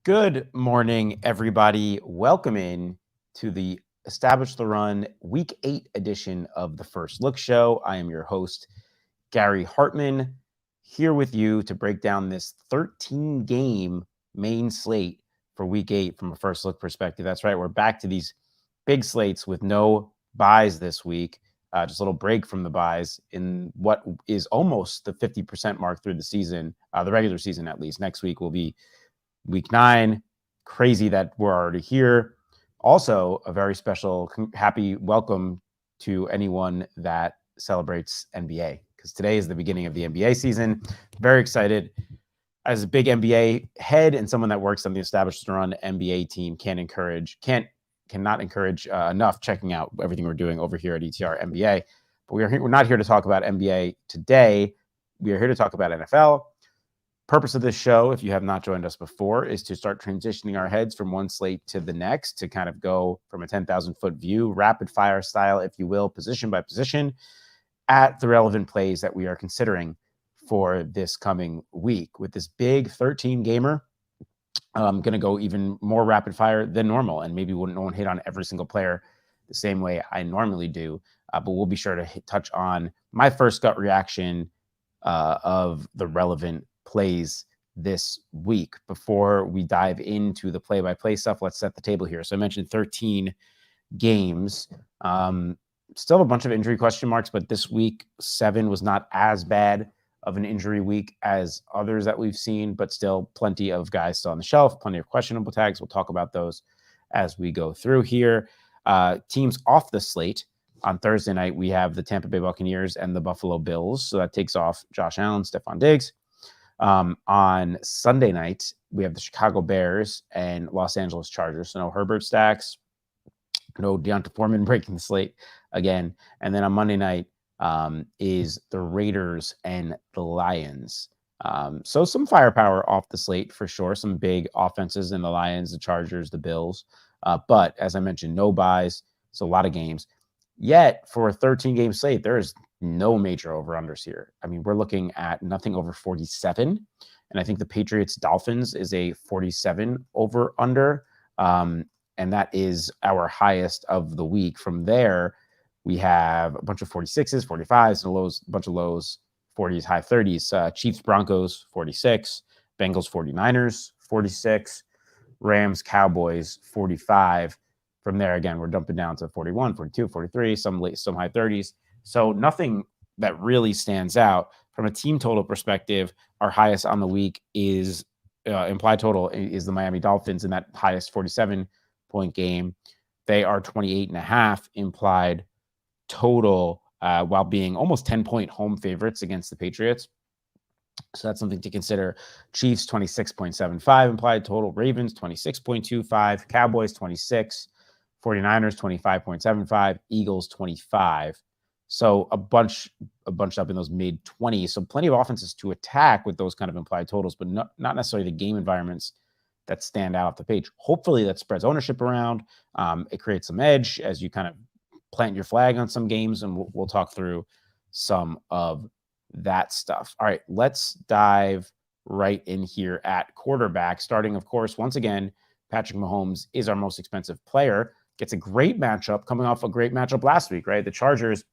Good morning, everybody. Welcome in to the Establish the Run Week 8 edition of the First Look Show. I am your host, Gary Hartman, here with you to break down this 13-game main slate for Week 8 from a First Look perspective. That's right, we're back to these big slates with no buys this week. Just a little break from the buys in what is almost the 50% mark through the season, the regular season at least. Next week will be Week 9. Crazy that we're already here. Also, a very special happy welcome to anyone that celebrates NBA, because today is the beginning of the NBA season. Very excited. As a big NBA head and someone that works on the Established Run NBA team, cannot encourage enough checking out everything we're doing over here at ETR NBA. But we're not here to talk about NBA today. We are here to talk about NFL. Purpose of this show, if you have not joined us before, is to start transitioning our heads from one slate to the next, to kind of go from a 10,000-foot view, rapid fire style, if you will, position by position, at the relevant plays that we are considering for this coming week. With this big 13-gamer, I'm going to go even more rapid fire than normal, and maybe no one hit on every single player the same way I normally do, but we'll be sure to touch on my first gut reaction of the relevant plays this week. Before we dive into the play-by-play stuff, let's set the table here. So I mentioned 13 games. Still a bunch of injury question marks, but this week 7 was not as bad of an injury week as others that we've seen, but still plenty of guys still on the shelf, plenty of questionable tags. We'll talk about those as we go through here. Teams off the slate. On Thursday night, we have the Tampa Bay Buccaneers and the Buffalo Bills. So that takes off Josh Allen, Stephon Diggs. On Sunday night, we have the Chicago Bears and Los Angeles Chargers. So no Herbert stacks, no Deonta Foreman breaking the slate again. And then on Monday night is the Raiders and the Lions. So some firepower off the slate for sure. Some big offenses in the Lions, the Chargers, the Bills. But as I mentioned, no buys. So a lot of games. Yet for a 13-game slate, there is no major over-unders here. I mean, we're looking at nothing over 47. And I think the Patriots-Dolphins is a 47 over-under. And that is our highest of the week. From there, we have a bunch of 46s, 45s, and a bunch of lows, 40s, high 30s. Chiefs-Broncos, 46. Bengals-49ers, 46. Rams-Cowboys, 45. From there, again, we're dumping down to 41, 42, 43, some high 30s. So nothing that really stands out. From a team total perspective, our highest on the week is implied total is the Miami Dolphins in that highest 47-point game. They are 28.5 implied total while being almost 10-point home favorites against the Patriots. So that's something to consider. Chiefs, 26.75 implied total. Ravens, 26.25. Cowboys, 26. 49ers, 25.75. Eagles, 25. So a bunch up in those mid-20s. So plenty of offenses to attack with those kind of implied totals, but not necessarily the game environments that stand out off the page. Hopefully that spreads ownership around. It creates some edge as you kind of plant your flag on some games, and we'll talk through some of that stuff. All right, let's dive right in here at quarterback. Starting, of course, once again, Patrick Mahomes is our most expensive player. Gets a great matchup, coming off a great matchup last week, right? The Chargers,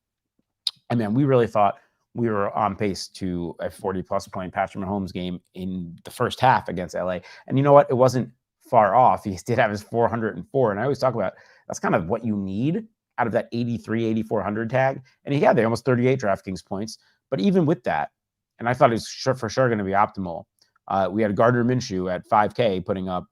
I mean, we really thought we were on pace to a 40-plus point Patrick Mahomes game in the first half against LA. And you know what? It wasn't far off. He did have his 404. And I always talk about that's kind of what you need out of that 83, 8,400 tag. And he had almost 38 DraftKings points. But even with that, and I thought it was for sure going to be optimal, we had Gardner Minshew at 5K putting up,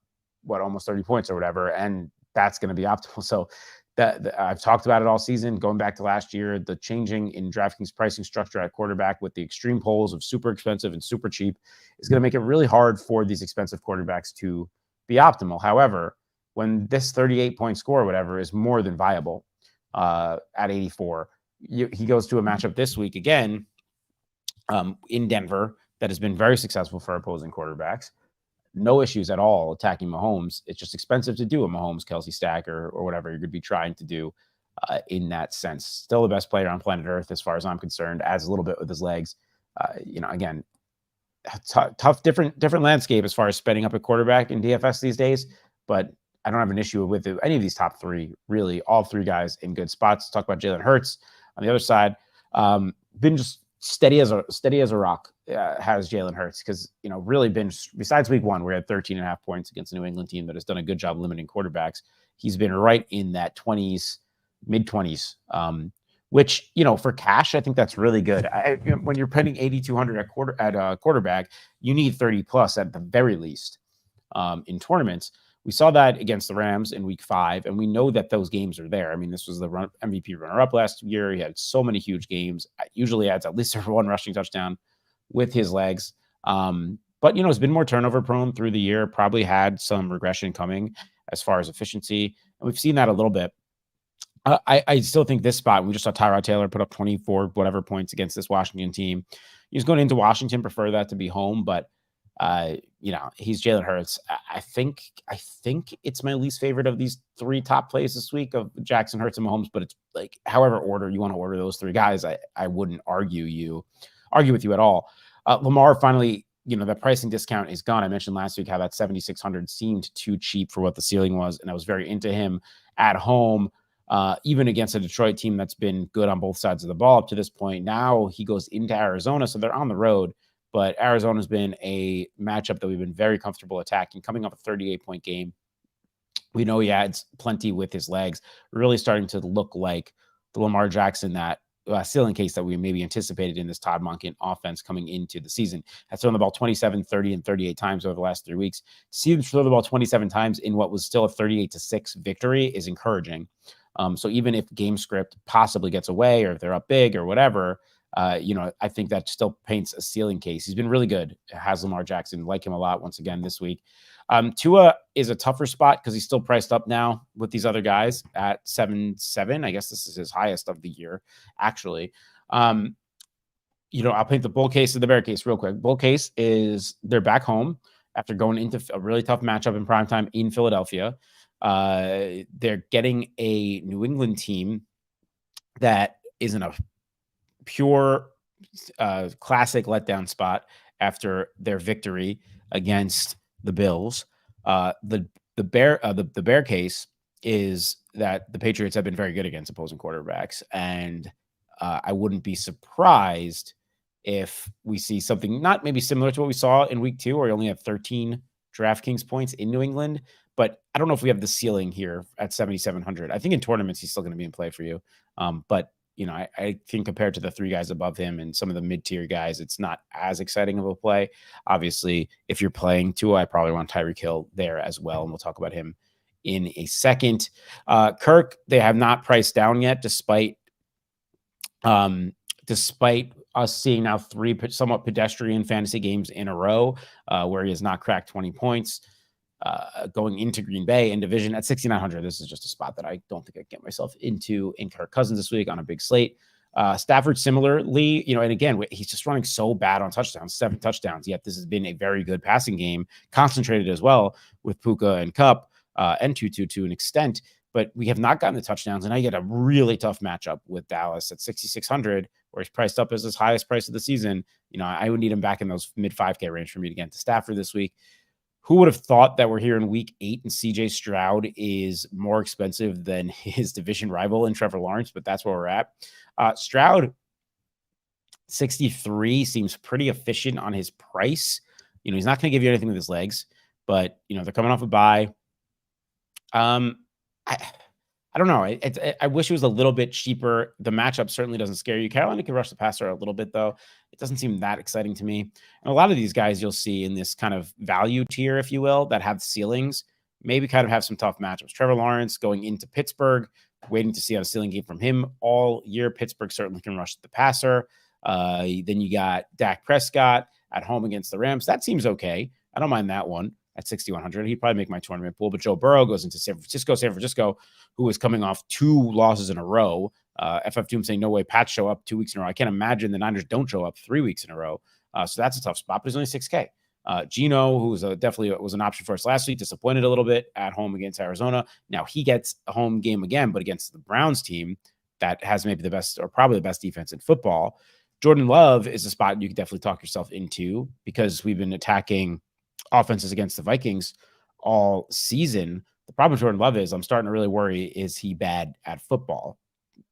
almost 30 points or whatever. And that's going to be optimal. So I've talked about it all season, going back to last year, the changing in DraftKings pricing structure at quarterback with the extreme polls of super expensive and super cheap is going to make it really hard for these expensive quarterbacks to be optimal. However, when this 38-point score or whatever is more than viable at 84, he goes to a matchup this week again in Denver that has been very successful for opposing quarterbacks. No issues at all attacking Mahomes. It's just expensive to do a Mahomes-Kelsey stack or whatever you're going to be trying to do in that sense. Still the best player on planet Earth as far as I'm concerned, adds a little bit with his legs. Again, tough, different landscape as far as spending up a quarterback in DFS these days. But I don't have an issue with any of these top three. Really, all three guys in good spots. Talk about Jalen Hurts on the other side. Been just steady as a rock. Has Jalen Hurts, because really been, besides week 1 where he had 13.5 points against a New England team that has done a good job limiting quarterbacks. He's been right in that 20s, mid 20s. Which, for cash, I think that's really good. When you're paying 8,200 at a quarterback, you need 30 plus at the very least in tournaments. We saw that against the Rams in week 5, and we know that those games are there. I mean, this was the MVP runner-up last year. He had so many huge games. Usually adds at least one rushing touchdown with his legs. But, it's been more turnover prone through the year, probably had some regression coming as far as efficiency. And we've seen that a little bit. I still think this spot, we just saw Tyrod Taylor put up 24 whatever points against this Washington team. He's going into Washington, prefer that to be home, but he's Jalen Hurts. I think it's my least favorite of these 3 top plays this week of Jackson, Hurts, and Mahomes, but it's like however order you want to order those 3 guys, I wouldn't argue with you at all. Lamar finally, the pricing discount is gone. I mentioned last week how that 7,600 seemed too cheap for what the ceiling was, and I was very into him at home. Even against a Detroit team that's been good on both sides of the ball up to this point. Now he goes into Arizona, so they're on the road, but Arizona's been a matchup that we've been very comfortable attacking, coming off a 38-point game. We know he adds plenty with his legs, really starting to look like the Lamar Jackson that ceiling case that we maybe anticipated in this Todd Monken offense coming into the season. Has thrown the ball 27, 30, and 38 times over the last 3 weeks. To see him throw the ball 27 times in what was still a 38-6 victory is encouraging. So even if game script possibly gets away, or if they're up big or whatever, I think that still paints a ceiling case. He's been really good. Has Lamar Jackson, like him a lot once again this week. Tua is a tougher spot because he's still priced up now with these other guys at 7.7. I guess this is his highest of the year, actually. I'll paint the bull case and the bear case real quick. Bull case is they're back home after going into a really tough matchup in primetime in Philadelphia. They're getting a New England team that is in a pure classic letdown spot after their victory against the Bills. The bear case is that the Patriots have been very good against opposing quarterbacks, and I wouldn't be surprised if we see something not maybe similar to what we saw in week 2, where you only have 13 DraftKings points in New England. But I don't know if we have the ceiling here at 7,700. I think in tournaments, he's still going to be in play for you. But I think compared to the 3 guys above him and some of the mid-tier guys, it's not as exciting of a play. Obviously, if you're playing Tua, I probably want Tyreek Hill there as well. And we'll talk about him in a second. Kirk, they have not priced down yet, despite us seeing now 3 somewhat pedestrian fantasy games in a row where he has not cracked 20 points. Going into Green Bay in division at 6,900. This is just a spot that I don't think I can get myself into in Kirk Cousins this week on a big slate. Stafford similarly, and again, he's just running so bad on touchdowns, 7 touchdowns, yet this has been a very good passing game, concentrated as well with Puka and Kupp and Tutu to an extent, but we have not gotten the touchdowns, and I get a really tough matchup with Dallas at 6,600, where he's priced up as his highest price of the season. I would need him back in those mid 5K range for me to get to Stafford this week. Who would have thought that we're here in week 8 and CJ Stroud is more expensive than his division rival in Trevor Lawrence, but that's where we're at. Stroud, 63 seems pretty efficient on his price. He's not going to give you anything with his legs, but they're coming off a bye. I don't know. I wish it was a little bit cheaper. The matchup certainly doesn't scare you. Carolina can rush the passer a little bit, though. It doesn't seem that exciting to me. And a lot of these guys you'll see in this kind of value tier, if you will, that have ceilings, maybe kind of have some tough matchups. Trevor Lawrence going into Pittsburgh, waiting to see a ceiling game from him all year. Pittsburgh certainly can rush the passer. Then you got Dak Prescott at home against the Rams. That seems okay. I don't mind that one at 6,100. He'd probably make my tournament pool, but Joe Burrow goes into San Francisco, who is coming off 2 losses in a row. FF Doom saying, no way, Pats show up 2 weeks in a row. I can't imagine the Niners don't show up 3 weeks in a row. So that's a tough spot, but he's only 6K. Gino, who was definitely was an option for us last week, disappointed a little bit at home against Arizona. Now he gets a home game again, but against the Browns team that has maybe the best or probably the best defense in football. Jordan Love is a spot you could definitely talk yourself into because we've been attacking offenses against the Vikings all season. The problem with Jordan Love is I'm starting to really worry, is he bad at football?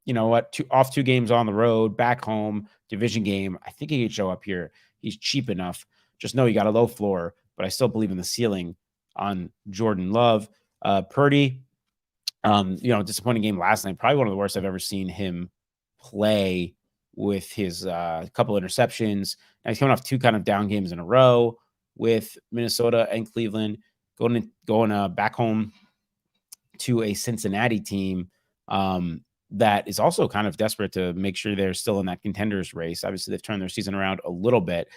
You know what? Two games on the road, back home, division game. I think he could show up here. He's cheap enough. Just know you got a low floor, but I still believe in the ceiling on Jordan Love. Purdy, disappointing game last night. Probably one of the worst I've ever seen him play with his couple interceptions. Now he's coming off 2 kind of down games in a row with Minnesota and Cleveland, going back home to a Cincinnati team that is also kind of desperate to make sure they're still in that contenders race. Obviously, they've turned their season around a little bit.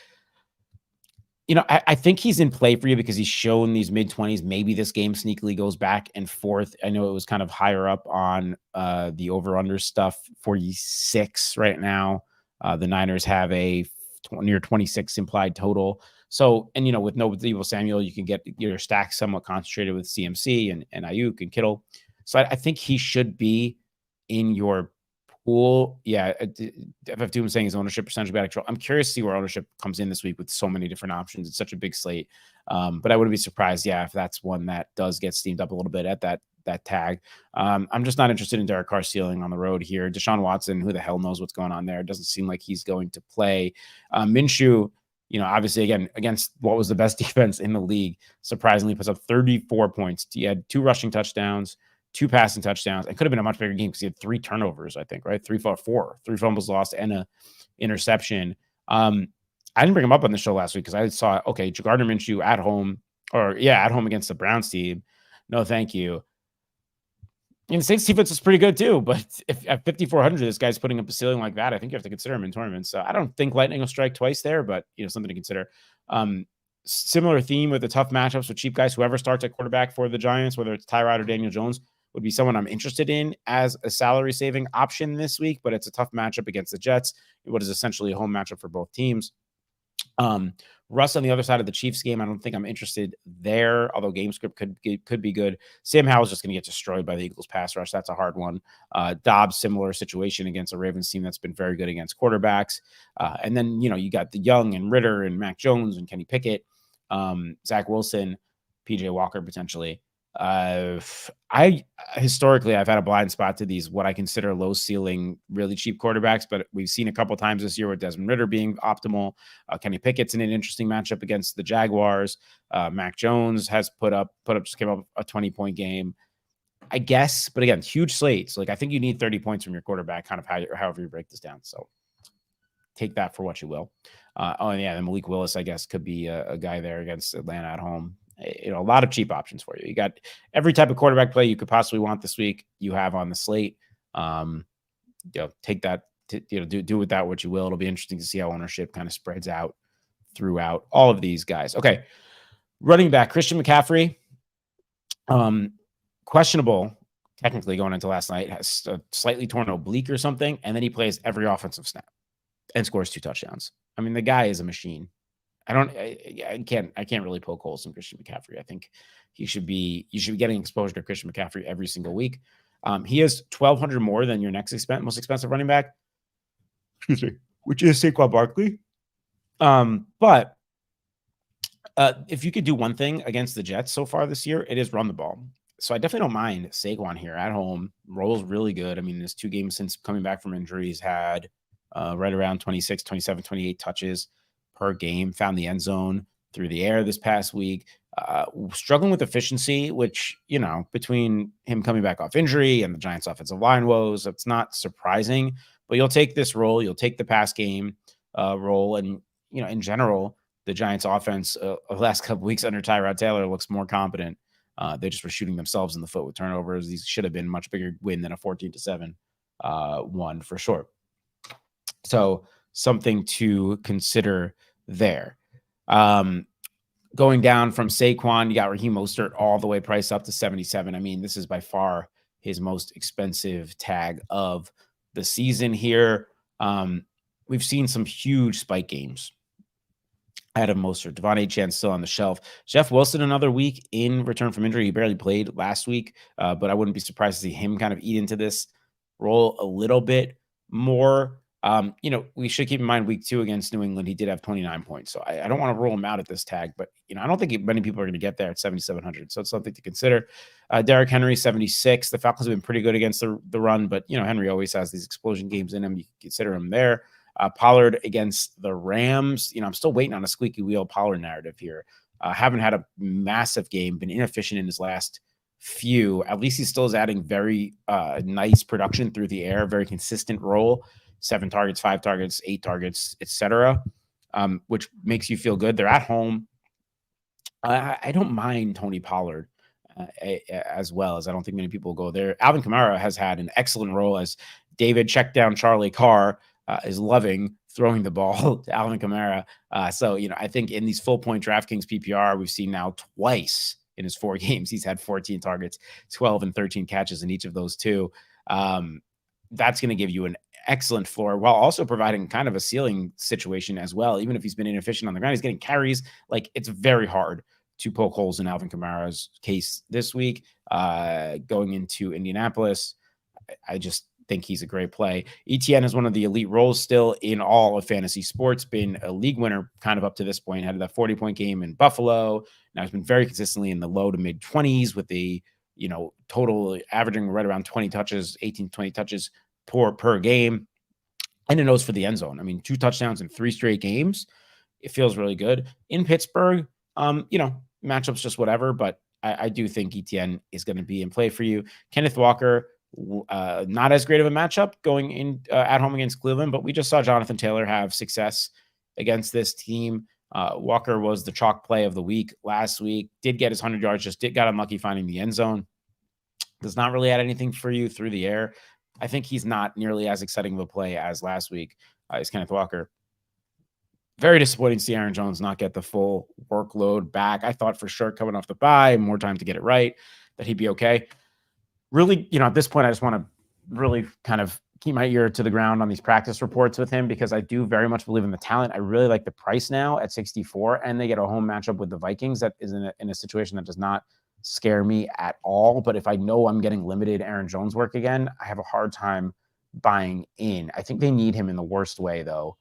I think he's in play for you because he's shown these mid-20s. Maybe this game sneakily goes back and forth. I know it was kind of higher up on the over-under stuff, 46 right now. The Niners have a near 26 implied total. So, and with no Deebo Samuel, you can get your stack somewhat concentrated with CMC and Ayuk and Kittle. So I think he should be in your pool. Yeah, FF2 was saying his ownership percentage will be out of control. I'm curious to see where ownership comes in this week with so many different options. It's such a big slate. But I wouldn't be surprised, if that's one that does get steamed up a little bit at that tag. I'm just not interested in Derek Carr ceiling on the road here. Deshaun Watson, who the hell knows what's going on there? It doesn't seem like he's going to play. Minshew, obviously, again, against what was the best defense in the league, surprisingly puts up 34 points. He had 2 rushing touchdowns, 2 passing touchdowns. It could have been a much bigger game because he had 3 turnovers, I think, right? 3 fumbles lost and a interception. I didn't bring him up on the show last week because I saw, Gardner Minshew at home against the Browns team. No, thank you. And the Saints defense is pretty good too, but if at 5,400, this guy's putting up a ceiling like that, I think you have to consider him in tournaments. So I don't think lightning will strike twice there, but something to consider. Similar theme with the tough matchups with cheap guys. Whoever starts at quarterback for the Giants, whether it's Tyrod or Daniel Jones, would be someone I'm interested in as a salary saving option this week, but it's a tough matchup against the Jets. What is essentially a home matchup for both teams. Russ on the other side of the Chiefs game, I don't think I'm interested there, although game script could be good. Sam Howell's just going to get destroyed by the Eagles pass rush. That's a hard one. Dobbs, similar situation against a Ravens team that's been very good against quarterbacks. And then, you got the Young and Ritter and Mac Jones and Kenny Pickett, Zach Wilson, PJ Walker potentially. Historically, I've had a blind spot to these, what I consider low ceiling, really cheap quarterbacks, but we've seen a couple times this year with Desmond Ritter being optimal. Kenny Pickett's in an interesting matchup against the Jaguars. Mac Jones has just came up a 20-point game, I guess. But again, huge slates. I think you need 30 points from your quarterback, kind of however you break this down. So take that for what you will. And Malik Willis, I guess, could be a guy there against Atlanta at home. A lot of cheap options for you. You got every type of quarterback play you could possibly want this week. You have on the slate. Take that. Do with that what you will. It'll be interesting to see how ownership kind of spreads out throughout all of these guys. Okay, running back Christian McCaffrey, questionable technically going into last night. Has a slightly torn oblique or something, and then he plays every offensive snap and scores 2 touchdowns. I mean, the guy is a machine. I can't really poke holes in Christian McCaffrey. I think you should be getting exposure to Christian McCaffrey every single week. He is 1,200 more than your next most expensive running back, which is Saquon Barkley. But if you could do one thing against the Jets so far this year, it is run the ball. So I definitely don't mind Saquon here at home. Rolls really good. I mean, there's 2 games since coming back from injury, he's had right around 26, 27, 28 touches per game, found the end zone through the air this past week, struggling with efficiency, which, between him coming back off injury and the Giants offensive line woes, that's not surprising, but you'll take this role. You'll take the pass game role. And, in general, the Giants offense of the last couple weeks under Tyrod Taylor looks more competent. They just were shooting themselves in the foot with turnovers. These should have been a much bigger win than a 14-7 one for sure. So something to consider there. Going down from Saquon, you got Raheem Mostert all the way priced up to 77. I mean, this is by far his most expensive tag of the season here. We've seen some huge spike games out of Mostert. Devon Achane still on the shelf. Jeff Wilson, another week in return from injury. He barely played last week, but I wouldn't be surprised to see him kind of eat into this role a little bit more. We should keep in mind week 2 against New England, he did have 29 points. So I don't want to rule him out at this tag, but I don't think many people are going to get there at 7,700. So it's something to consider. Derrick Henry, 76. The Falcons have been pretty good against the run, but Henry always has these explosion games in him. You can consider him there. Pollard against the Rams. I'm still waiting on a squeaky wheel Pollard narrative here. Haven't had a massive game, been inefficient in his last few. At least he still is adding very nice production through the air, very consistent role. 7 targets, 5 targets, 8 targets, etc., which makes you feel good. They're at home. I don't mind Tony Pollard as well, as I don't think many people go there. Alvin Kamara has had an excellent role as David check down Charlie Carr is loving throwing the ball to Alvin Kamara. So I think in these full point DraftKings PPR, we've seen now twice in his 4 games, he's had 14 targets, 12 and 13 catches in each of those 2. That's going to give you an excellent floor while also providing kind of a ceiling situation as well. Even if he's been inefficient on the ground, he's getting carries. Like, it's very hard to poke holes in Alvin Kamara's case this week. Going into Indianapolis, I just think he's a great play. ETN is one of the elite roles still in all of fantasy sports, been a league winner kind of up to this point, had that 40-point game in Buffalo. Now he's been very consistently in the low to mid 20s with the, total averaging right around 20 touches, 18, 20 touches per game. And it knows for the end zone. 2 touchdowns in 3 straight games. It feels really good. In Pittsburgh, matchups just whatever, but I do think ETN is going to be in play for you. Kenneth Walker, not as great of a matchup going in at home against Cleveland, but we just saw Jonathan Taylor have success against this team. Walker was the chalk play of the week last week, did get his 100 yards, just got unlucky finding the end zone. Does not really add anything for you through the air. I think he's not nearly as exciting of a play as last week as Kenneth Walker. Very disappointing to see Aaron Jones not get the full workload back. I thought for sure coming off the bye, more time to get it right, that he'd be okay. Really, at this point, I just want to really kind of keep my ear to the ground on these practice reports with him, because I do very much believe in the talent. I really like the price now at 64, and they get a home matchup with the Vikings that is in a situation that does not scare me at all. But if I know I'm getting limited Aaron Jones work again, I have a hard time buying in. I think they need him in the worst way, though,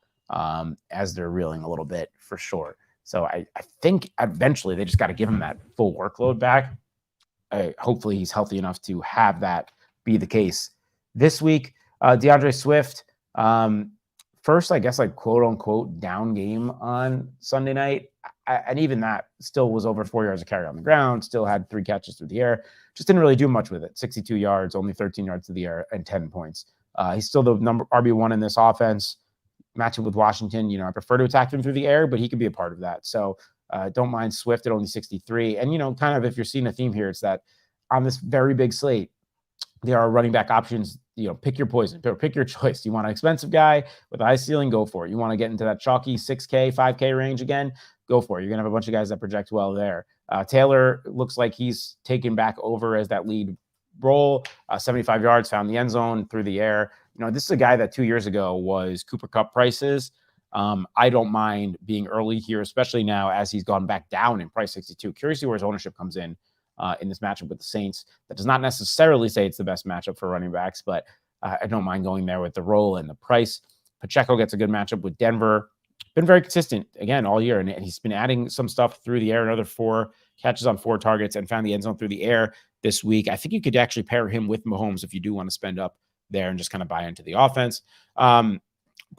as they're reeling a little bit for sure. So I think eventually they just got to give him that full workload back. Hopefully he's healthy enough to have that be the case this week. DeAndre Swift, first, I guess, like quote unquote down game on Sunday night. And even that still was over 4 yards of carry on the ground, still had 3 catches through the air, just didn't really do much with it. 62 yards, only 13 yards through the air, and 10 points. He's still the number RB1 in this offense. Matchup with Washington, I prefer to attack him through the air, but he could be a part of that. So don't mind Swift at only 63. And, kind of if you're seeing a theme here, it's that on this very big slate, there are running back options. Pick your poison, pick your choice. You want an expensive guy with a high ceiling, go for it. You want to get into that chalky 6K, 5K range again, go for it. You're going to have a bunch of guys that project well there. Taylor looks like he's taken back over as that lead role. 75 yards, found the end zone through the air. This is a guy that 2 years ago was Cooper Kupp prices. I don't mind being early here, especially now as he's gone back down in price 62. Curious to see where his ownership comes in this matchup with the Saints. That does not necessarily say it's the best matchup for running backs, but I don't mind going there with the role and the price. Pacheco gets a good matchup with Denver. Been very consistent, again, all year, and he's been adding some stuff through the air, another 4 catches on 4 targets, and found the end zone through the air this week. I think you could actually pair him with Mahomes if you do want to spend up there and just kind of buy into the offense. Brian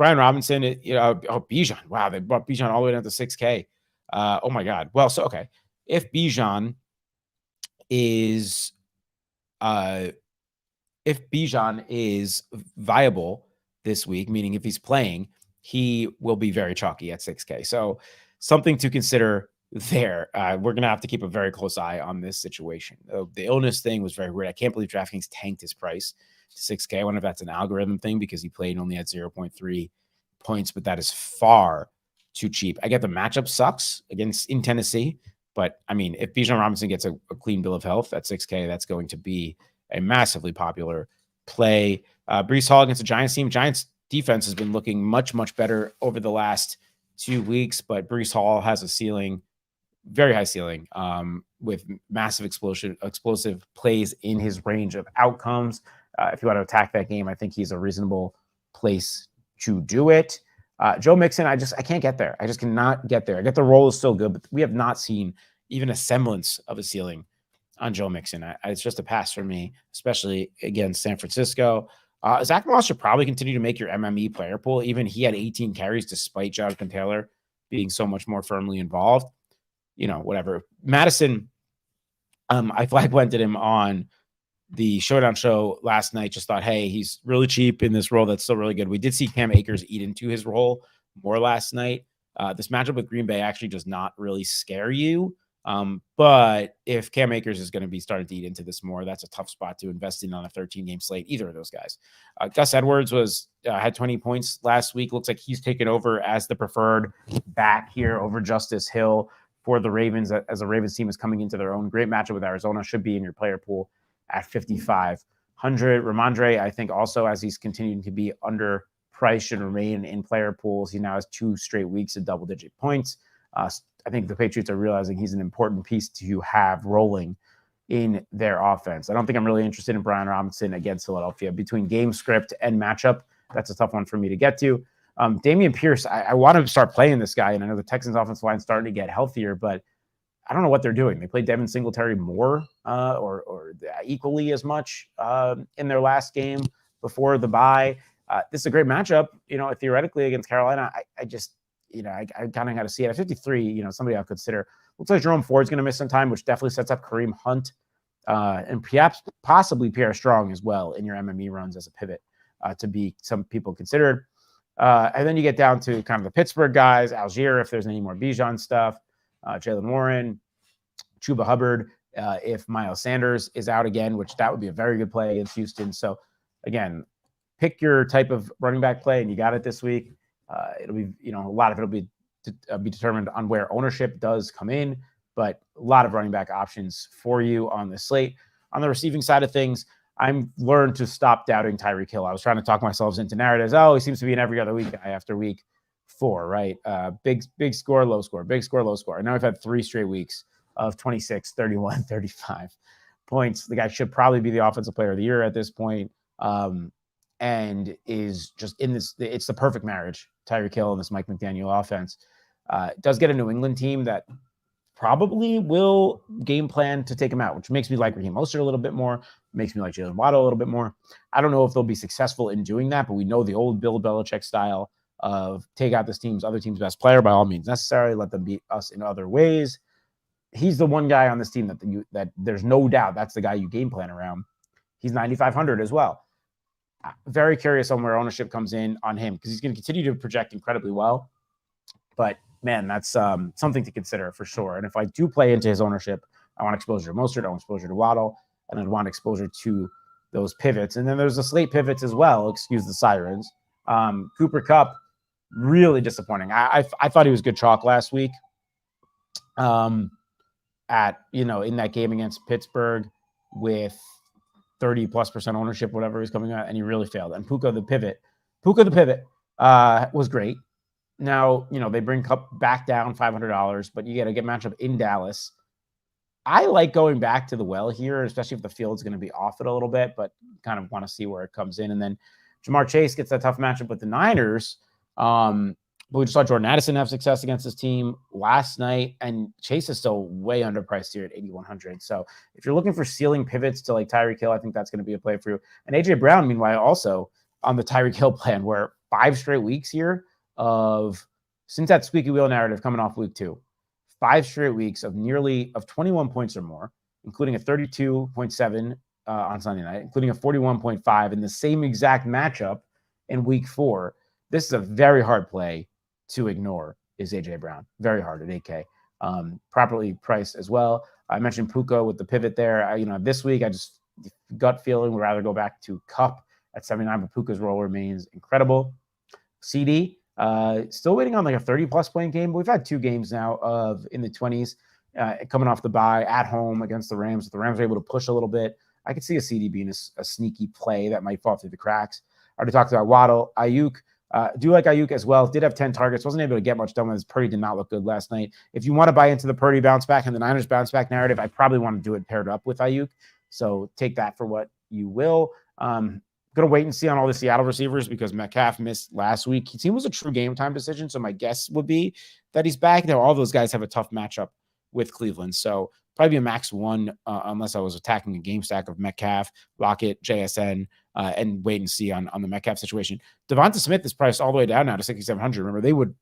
Robinson, Bijan. Wow, they brought Bijan all the way down to 6K. Oh my God. Well, so okay. If Bijan is viable this week, meaning if he's playing, he will be very chalky at 6K. So something to consider there. We're going to have to keep a very close eye on this situation. The illness thing was very weird. I can't believe DraftKings tanked his price to 6K. I wonder if that's an algorithm thing because he played and only had 0.3 points, but that is far too cheap. I get the matchup sucks in Tennessee, but if Bijan Robinson gets a clean bill of health at 6K, that's going to be a massively popular play. Breece Hall against the Giants team. Giants defense has been looking much, much better over the last 2 weeks, but Breece Hall has a ceiling, very high ceiling, with massive explosive plays in his range of outcomes. If you want to attack that game, I think he's a reasonable place to do it. Joe Mixon, I can't get there. I just cannot get there. I get the role is still good, but we have not seen even a semblance of a ceiling on Joe Mixon. It's just a pass for me, especially against San Francisco. Zach Moss should probably continue to make your MME player pool. Even he had 18 carries despite Jonathan Taylor being so much more firmly involved. Whatever. Madison, I flag planted him on the Showdown show last night. Just thought, hey, he's really cheap in this role that's still really good. We did see Cam Akers eat into his role more last night. This matchup with Green Bay actually does not really scare you. But if Cam Akers is going to be starting to eat into this more, that's a tough spot to invest in on a 13-game slate, either of those guys. Gus Edwards had 20 points last week. Looks like he's taken over as the preferred back here over Justice Hill for the Ravens, as the Ravens team is coming into their own. Great matchup with Arizona, should be in your player pool at 5,500. Ramondre, I think also, as he's continuing to be underpriced, should remain in player pools. He now has 2 straight weeks of double-digit points. I think the Patriots are realizing he's an important piece to have rolling in their offense. I don't think I'm really interested in Brian Robinson against Philadelphia. Between game script and matchup, that's a tough one for me to get to. Dameon Pierce, I want to start playing this guy, and I know the Texans offensive line is starting to get healthier, but I don't know what they're doing. They played Devin Singletary more or equally as much in their last game before the bye. This is a great matchup, theoretically against Carolina. I kind of got to see it at 53. Somebody I'll consider. Looks like Jerome Ford's going to miss some time, which definitely sets up Kareem Hunt and perhaps possibly Pierre Strong as well in your MME runs as a pivot to be some people considered. And then you get down to kind of the Pittsburgh guys, Algier, if there's any more Bijan stuff. Jalen Warren, Chuba Hubbard, if Miles Sanders is out again, which that would be a very good play against Houston. So, again, pick your type of running back play, and you got it this week. It'll be, a lot of it will be determined on where ownership does come in, but a lot of running back options for you on the slate. On the receiving side of things, I'm learned to stop doubting Tyreek Hill. I was trying to talk myself into narratives. Oh, he seems to be an every other week guy after week 4, right? Big score, low score, big score, low score. And now we've had 3 straight weeks of 26, 31, 35 points. The guy should probably be the offensive player of the year at this point. And is just in this, it's the perfect marriage, Tyreek Hill and this Mike McDaniel offense. Does get a New England team that probably will game plan to take him out, which makes me like Raheem Mostert a little bit more, makes me like Jalen Waddle a little bit more. I don't know if they'll be successful in doing that, but we know the old Bill Belichick style of take out this other team's best player by all means necessary, let them beat us in other ways. He's the one guy on this team that there's no doubt that's the guy you game plan around. He's 9,500 as well. Very curious on where ownership comes in on him because he's going to continue to project incredibly well. But, man, that's something to consider for sure. And if I do play into his ownership, I want exposure to Mostert, I want exposure to Waddle, and I'd want exposure to those pivots. And then there's the slate pivots as well, excuse the sirens. Cooper Kupp, really disappointing. I thought he was good chalk last week in that game against Pittsburgh with 30+% ownership, whatever is coming out, and he really failed. And Puka the pivot was great. Now, they bring Kupp back down $500, but you got to get matchup in Dallas. I like going back to the well here, especially if the field's going to be off it a little bit, but kind of want to see where it comes in. And then Jamar Chase gets that tough matchup with the Niners. But we just saw Jordan Addison have success against his team last night, and Chase is still way underpriced here at 8,100. So if you're looking for ceiling pivots to like Tyreek Hill, I think that's going to be a play for you. And A.J. Brown, meanwhile, also on the Tyreek Hill plan, where 5 straight weeks here since that squeaky wheel narrative coming off week 2, 5 straight weeks of 21 points or more, including a 32.7 on Sunday night, including a 41.5 in the same exact matchup in week 4. This is a very hard play to ignore, is A.J. Brown. Very hard at 8K. Properly priced as well. I mentioned Puka with the pivot there. This week, I just gut feeling would rather go back to Kupp at 79, but Puka's role remains incredible. CD, still waiting on like a 30+ point game, but we've had 2 games now of in the 20s coming off the bye at home against the Rams. If the Rams are able to push a little bit, I could see a CD being a sneaky play that might fall through the cracks. I already talked about Waddle. Ayuk, do like Ayuk as well. Did have 10 targets. Wasn't able to get much done with his. Purdy did not look good last night. If you want to buy into the Purdy bounce back and the Niners bounce back narrative, I probably want to do it paired up with Ayuk. So take that for what you will. Going to wait and see on all the Seattle receivers because Metcalf missed last week. He was a true game time decision, so my guess would be that he's back. Now, all those guys have a tough matchup with Cleveland, so probably be a max one unless I was attacking a game stack of Metcalf, Lockett, JSN, and wait and see on the Metcalf situation. Devonta Smith is priced all the way down now to 6,700. Remember, they would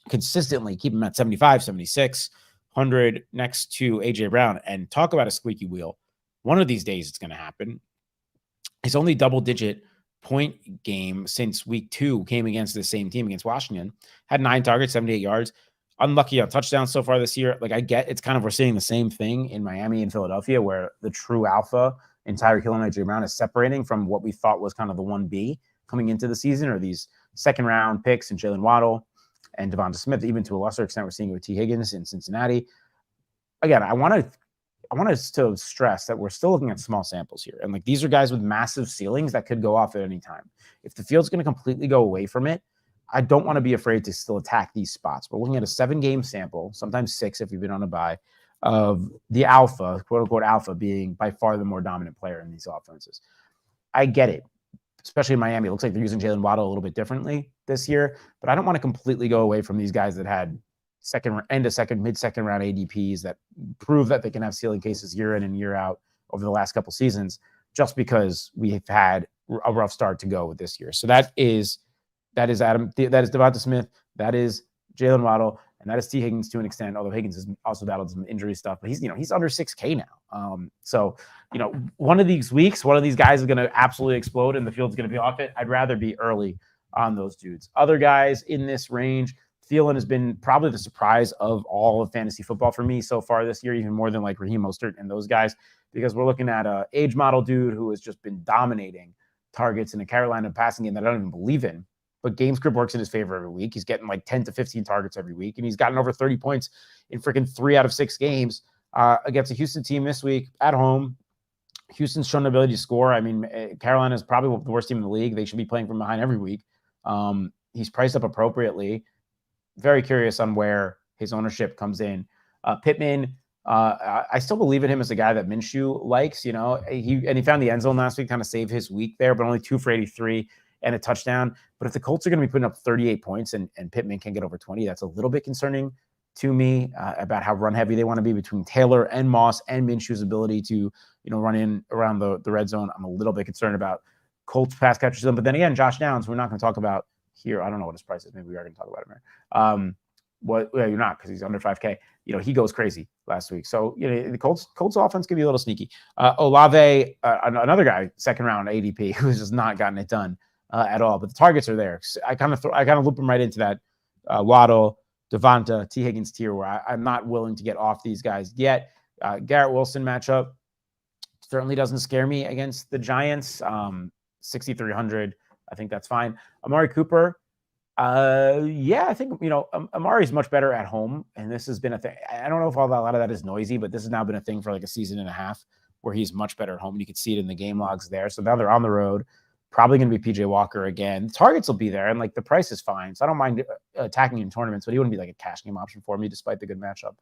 consistently keep him at 75, 76, 100 next to A.J. Brown, and talk about a squeaky wheel. One of these days it's going to happen. His only double-digit point game since week 2 came against the same team, against Washington. Had 9 targets, 78 yards. Unlucky on touchdowns so far this year. Like, I get it's kind of, we're seeing the same thing in Miami and Philadelphia where the true alpha in Tyreek Hill and A.J. Brown is separating from what we thought was kind of the 1B coming into the season, or these second-round picks and Jalen Waddle and Devonta Smith. Even to a lesser extent, we're seeing it with T. Higgins in Cincinnati. Again, I want us to stress that we're still looking at small samples here. And like, these are guys with massive ceilings that could go off at any time. If the field's going to completely go away from it, I don't want to be afraid to still attack these spots. We're looking at a 7-game sample, sometimes 6 if you've been on a bye, of the alpha, quote unquote alpha, being by far the more dominant player in these offenses. I get it, especially in Miami. It looks like they're using Jalen Waddle a little bit differently this year, but I don't want to completely go away from these guys that had mid-second round ADPs that prove that they can have ceiling cases year in and year out over the last couple seasons, just because we've had a rough start to go with this year. So that is Devonta Smith, that is Jalen Waddle, and that is T. Higgins to an extent, although Higgins has also battled some injury stuff, but he's under 6K now. So one of these weeks, one of these guys is going to absolutely explode and the field's going to be off it. I'd rather be early on those dudes. Other guys in this range, Thielen has been probably the surprise of all of fantasy football for me so far this year, even more than like Raheem Mostert and those guys, because we're looking at an age model dude who has just been dominating targets in a Carolina passing game that I don't even believe in. But game script works in his favor every week. He's getting like 10 to 15 targets every week, and he's gotten over 30 points in freaking 3 out of 6 games against a Houston team this week at home. Houston's shown the ability to score. I mean, Carolina is probably the worst team in the league. They should be playing from behind every week. He's priced up appropriately. Very curious on where his ownership comes in. Pittman, I still believe in him as a guy that Minshew likes. He found the end zone last week, kind of saved his week there, but only 2 for 83 and a touchdown. But if the Colts are going to be putting up 38 points and Pittman can get over 20, that's a little bit concerning to me about how run heavy they want to be between Taylor and Moss and Minshew's ability to run in around the red zone. I'm a little bit concerned about Colts pass catchers. But then again, Josh Downs, we're not going to talk about here. I don't know what his price is. Maybe we are going to talk about him here. You're not, because he's under 5K. He goes crazy last week. So the Colts offense can be a little sneaky. Olave, another guy, second round ADP, who's just not gotten it done at all. But the targets are there. I kind of loop him right into that Waddle, Devonta, T. Higgins tier where I'm not willing to get off these guys yet. Garrett Wilson matchup certainly doesn't scare me against the Giants. 6,300. I think that's fine. Amari Cooper. I think, Amari's much better at home. And this has been a thing. I don't know if a lot of that is noisy, but this has now been a thing for like a season and a half where he's much better at home. And you can see it in the game logs there. So now they're on the road. Probably going to be PJ Walker again. The targets will be there, and like the price is fine. So I don't mind attacking in tournaments, but he wouldn't be like a cash game option for me, despite the good matchup.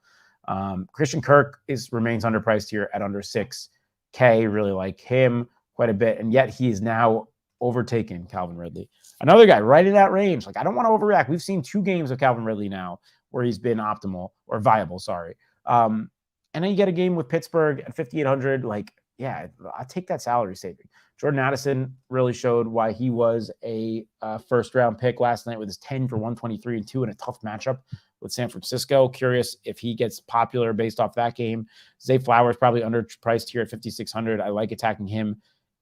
Christian Kirk remains underpriced here at under 6K. Really like him quite a bit, and yet he is now overtaken Calvin Ridley. Another guy right in that range. Like, I don't want to overreact. We've seen 2 games of Calvin Ridley now where he's been optimal or viable. Sorry. And then you get a game with Pittsburgh at 5,800. Like, yeah, I'll take that salary saving. Jordan Addison really showed why he was a first-round pick last night with his 10 for 123 and 2 in a tough matchup with San Francisco. Curious if he gets popular based off that game. Zay Flowers probably underpriced here at 5,600. I like attacking him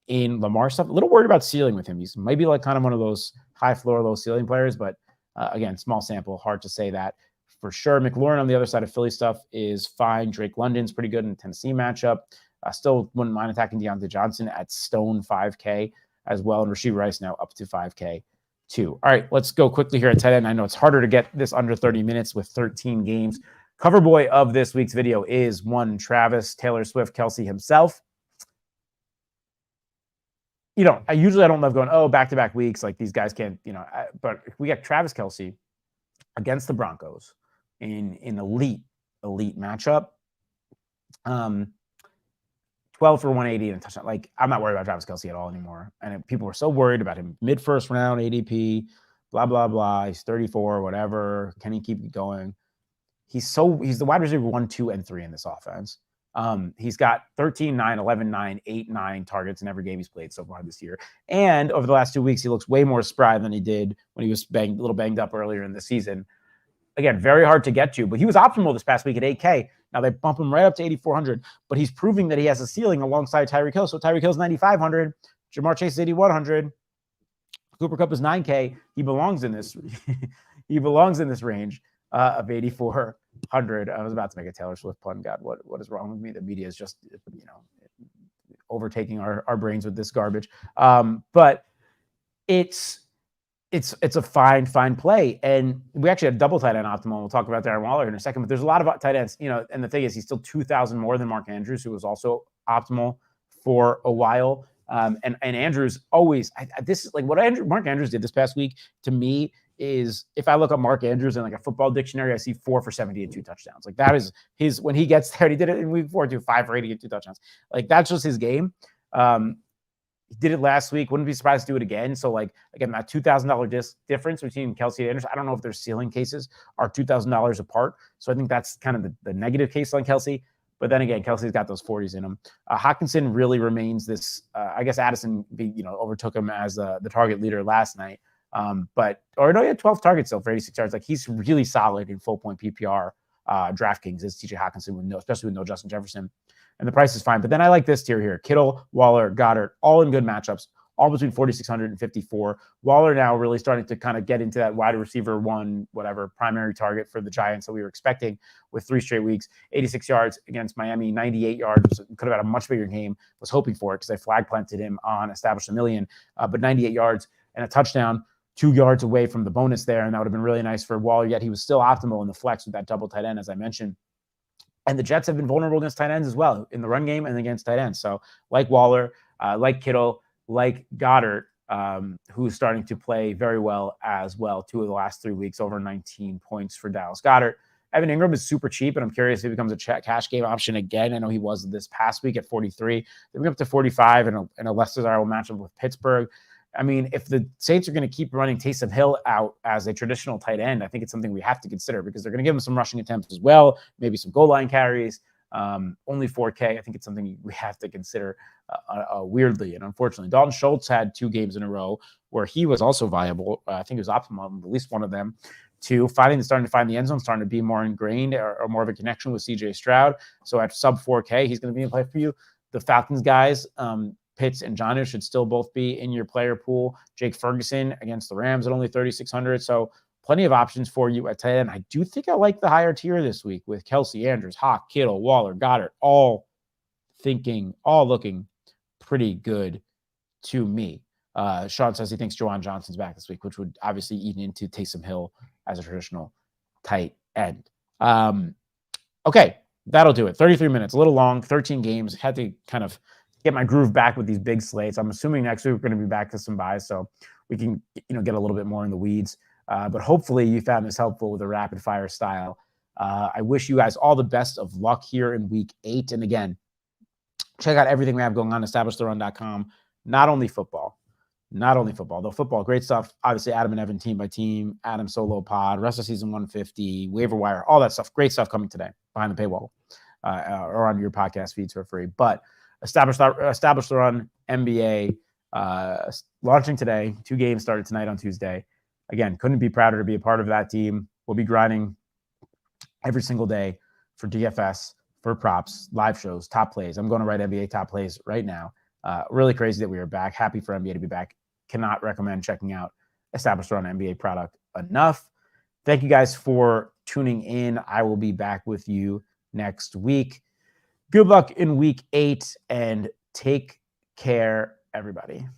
in Lamar stuff. A little worried about ceiling with him. He's maybe like kind of one of those high floor, low ceiling players, but again, small sample, hard to say that for sure. McLaurin on the other side of Philly stuff is fine. Drake London's pretty good in the Tennessee matchup. I still wouldn't mind attacking Deontay Johnson at stone 5K as well. And Rashee Rice now up to 5K too. All right, let's go quickly here at tight end. I know it's harder to get this under 30 minutes with 13 games. Cover boy of this week's video is one Travis Taylor Swift Kelce himself. I usually don't love going, back-to-back weeks. Like, these guys can't, but we got Travis Kelce against the Broncos in elite matchup. 12 for 180 and a touchdown. Like, I'm not worried about Travis Kelce at all anymore. And people were so worried about him mid-first round ADP, blah, blah, blah. He's 34, whatever. Can he keep going? He's the wide receiver 1, 2, and 3 in this offense. He's got 13, 9, 11, 9, 8, 9 targets in every game he's played so far this year. And over the last 2 weeks, he looks way more spry than he did when he was a little banged up earlier in the season. Again, very hard to get to, but he was optimal this past week at 8K. Now they bump him right up to 8,400, but he's proving that he has a ceiling alongside Tyreek Hill. So Tyreek Hill's 9,500, Jamar Chase is 8,100, Cooper Kupp is 9K. He belongs in this. He belongs in this range of 8,400. I was about to make a Taylor Swift pun. God, what is wrong with me? The media is just, overtaking our brains with this garbage. But it's a fine play. And we actually had double tight end optimal. We'll talk about Darren Waller in a second, but there's a lot of tight ends, and the thing is he's still 2,000 more than Mark Andrews, who was also optimal for a while. And Andrews always, this is like what Mark Andrews did this past week to me is, if I look up Mark Andrews in like a football dictionary, I see 4 for 70 and 2 touchdowns. Like that is his, when he gets there, he did it in week 4 too, 5 for 80 and 2 touchdowns. Like that's just his game. He did it last week. Wouldn't be surprised to do it again. So, like, again, that $2,000 difference between Kelce and Anderson, I don't know if their ceiling cases are $2,000 apart. So I think that's kind of the negative case on Kelce. But then again, Kelsey's got those 40s in him. Hockenson really remains this. I guess Addison, overtook him as the target leader last night. He had 12 targets still for 86 yards. Like, he's really solid in full point PPR. DraftKings is TJ Hockenson especially with no Justin Jefferson. And the price is fine. But then I like this tier here. Kittle, Waller, Goddard, all in good matchups, all between 4,600 and 54. Waller now really starting to kind of get into that wide receiver one, whatever, primary target for the Giants that we were expecting with 3 straight weeks. 86 yards against Miami, 98 yards. Could have had a much bigger game. Was hoping for it because I flag planted him on Establish a Million. But 98 yards and a touchdown, 2 yards away from the bonus there. And that would have been really nice for Waller, yet he was still optimal in the flex with that double tight end, as I mentioned. And the Jets have been vulnerable against tight ends as well in the run game and against tight ends. So like Waller, like Kittle, like Goddard, who's starting to play very well as well. 2 of the last 3 weeks, over 19 points for Dallas Goedert. Evan Ingram is super cheap, and I'm curious if he becomes a cash game option again. I know he was this past week at 43. They're up to 45 in a less desirable matchup with Pittsburgh. I mean, if the Saints are going to keep running Taysom Hill out as a traditional tight end, I think it's something we have to consider because they're going to give him some rushing attempts as well, maybe some goal line carries. Only 4K. I think it's something we have to consider weirdly and unfortunately. Dalton Schultz had 2 games in a row where he was also viable. I think he was optimal in at least one of them. 2, starting to find the end zone, starting to be more ingrained or more of a connection with CJ Stroud. So at sub 4K, he's going to be in play for you. The Falcons guys, Pitts and Jonnu should still both be in your player pool. Jake Ferguson against the Rams at only 3,600. So plenty of options for you at tight end. I do think I like the higher tier this week with Kelce, Andrews, Hawk, Kittle, Waller, Goddard, all looking pretty good to me. Sean says he thinks Juwan Johnson's back this week, which would obviously eat into Taysom Hill as a traditional tight end. Okay, that'll do it. 33 minutes, a little long, 13 games. Had to kind of get my groove back with these big slates. I'm assuming next week we're going to be back to some buys, so we can get a little bit more in the weeds. But hopefully you found this helpful with a rapid fire style. I wish you guys all the best of luck here in week 8. And again, check out everything we have going on, establishtheRun.com. Not only football, though football, great stuff. Obviously, Adam and Evan team by team, Adam solo pod, rest of season 150, waiver wire, all that stuff. Great stuff coming today behind the paywall or on your podcast feeds for free. But Establish the Run NBA launching today. 2 games started tonight on Tuesday. Again, couldn't be prouder to be a part of that team. We'll be grinding every single day for DFS, for props, live shows, top plays. I'm going to write NBA top plays right now. Really crazy that we are back. Happy for NBA to be back. Cannot recommend checking out Establish the Run NBA product enough. Thank you guys for tuning in. I will be back with you next week. Good luck in week 8 and take care, everybody.